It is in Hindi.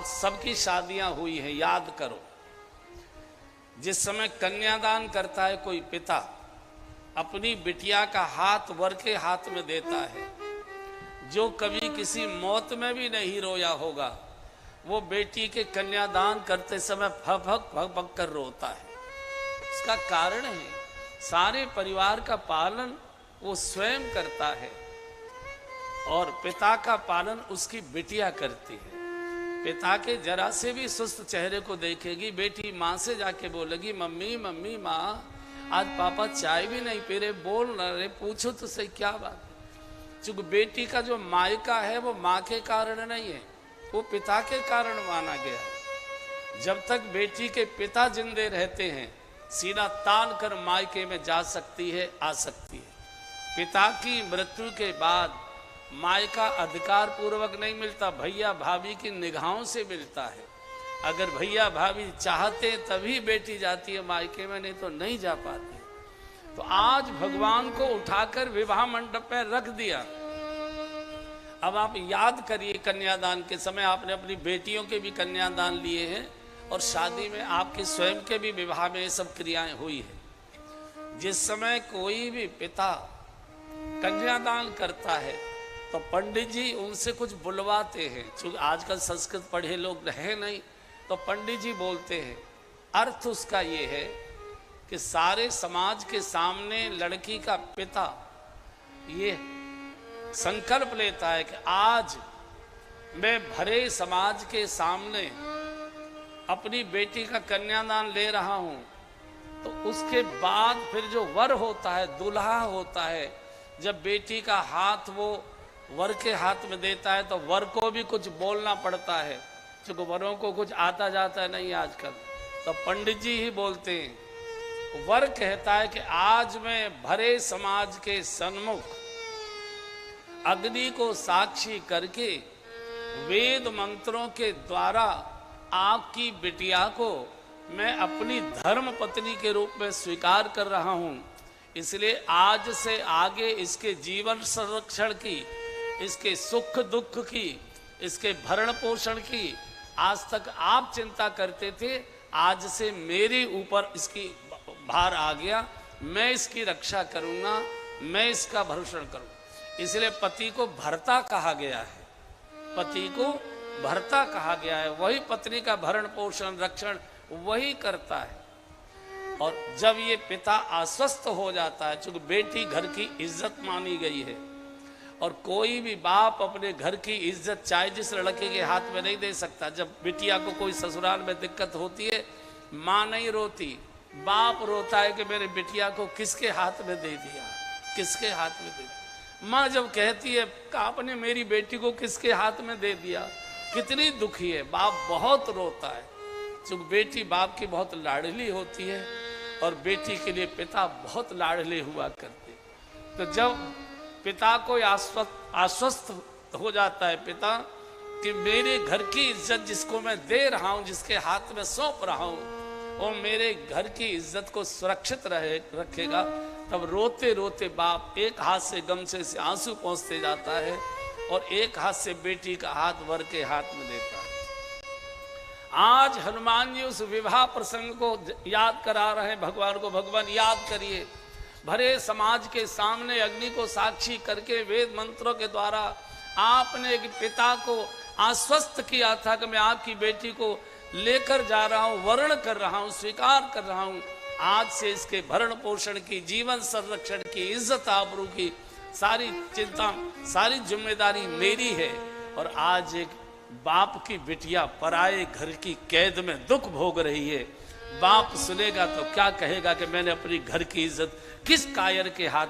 आप सबकी शादियां हुई हैं, याद करो। जिस समय कन्यादान करता है कोई पिता, अपनी बिटिया का हाथ वर के हाथ में देता है। जो कभी किसी मौत में भी नहीं रोया होगा, वो बेटी के कन्यादान करते समय भग भग कर रोता है। इसका कारण है, सारे परिवार का पालन वो स्वयं करता है और पिता का पालन उसकी बिटिया करती है। पिता के जरा से भी सुस्त चेहरे को देखेगी बेटी, माँ से जाके बोलेगी, मम्मी मम्मी माँ आज पापा चाय भी नहीं पी रहे, बोल न रहे, पूछो तो सही क्या बात है। चूंकि बेटी का जो मायका है वो माँ के कारण नहीं है, वो पिता के कारण माना गया। जब तक बेटी के पिता जिंदे रहते हैं, सीना तान कर मायके में जा सकती है, आ सकती है। पिता की मृत्यु के बाद मायका अधिकार पूर्वक नहीं मिलता, भैया भाभी की निगाहों से मिलता है। अगर भैया भाभी चाहते तभी बेटी जाती है मायके में, नहीं तो नहीं जा पाती। तो आज भगवान को उठाकर विवाह मंडप में रख दिया। अब आप याद करिए, कन्यादान के समय आपने अपनी बेटियों के भी कन्यादान लिए हैं और शादी में आपके स्वयं के भी विवाह में ये सब क्रियाएं हुई है। जिस समय कोई भी पिता कन्यादान करता है तो पंडित जी उनसे कुछ बुलवाते हैं। चूंकि आजकल संस्कृत पढ़े लोग रहे नहीं, तो पंडित जी बोलते हैं। अर्थ उसका ये है कि सारे समाज के सामने लड़की का पिता ये संकल्प लेता है कि आज मैं भरे समाज के सामने अपनी बेटी का कन्यादान ले रहा हूं। तो उसके बाद फिर जो वर होता है, दूल्हा होता है, जब बेटी का हाथ वो वर के हाथ में देता है तो वर को भी कुछ बोलना पड़ता है, क्योंकि वरों को कुछ आता जाता नहीं आजकल। तो पंडित जी ही बोलते हैं। वर कहता है कि आज मैं भरे समाज के सन्मुख अग्नि को साक्षी करके वेद मंत्रों के द्वारा आपकी बिटिया को मैं अपनी धर्म पत्नी के रूप में स्वीकार कर रहा हूं। इसलिए आज से आगे इसके जीवन संरक्षण की, इसके सुख दुख की, इसके भरण पोषण की आज तक आप चिंता करते थे, आज से मेरे ऊपर इसकी भार आ गया। मैं इसकी रक्षा करूंगा, मैं इसका भरण करूंगा। इसलिए पति को भर्ता कहा गया है, पति को भर्ता कहा गया है। वही पत्नी का भरण पोषण रक्षण वही करता है। और जब ये पिता अस्वस्थ हो जाता है, चूंकि बेटी घर की इज्जत मानी गई है और कोई भी बाप अपने घर की इज्जत चाहे जिस लड़के के हाथ में नहीं दे सकता। जब बिटिया को कोई ससुराल में दिक्कत होती है, माँ नहीं रोती, बाप रोता है कि मेरे बिटिया को किसके हाथ में दे दिया, किसके हाथ में दे दिया। माँ जब कहती है कि आपने मेरी बेटी को किसके हाथ में दे दिया, कितनी दुखी है, बाप बहुत रोता है। क्योंकि बेटी बाप की बहुत लाडली होती है और बेटी के लिए पिता बहुत लाडले हुआ करते। तो जब पिता को आश्वस्त हो जाता है पिता कि मेरे घर की इज्जत जिसको मैं दे रहा हूं, जिसके हाथ में सौंप रहा हूं, वो मेरे घर की इज्जत को सुरक्षित रखेगा, तब रोते रोते बाप एक हाथ से गमछे से आंसू पोंछते जाता है और एक हाथ से बेटी का हाथ वर के हाथ में देता है। आज हनुमान जी उस विवाह प्रसंग को याद करा रहे हैं भगवान को। भगवान याद करिए, भरे समाज के सामने अग्नि को साक्षी करके वेद मंत्रों के द्वारा आपने एक पिता को आश्वस्त किया था कि मैं आपकी बेटी को लेकर जा रहा हूं, वर्ण कर रहा हूं, स्वीकार कर रहा हूं। आज से इसके भरण पोषण की, जीवन संरक्षण की, इज्जत आबरू की सारी चिंता, सारी जिम्मेदारी मेरी है। और आज एक बाप की बिटिया पराये घर की कैद में दुख भोग रही है। बाप सुनेगा तो क्या कहेगा कि मैंने अपनी घर की इज्जत किस कायर के हाथ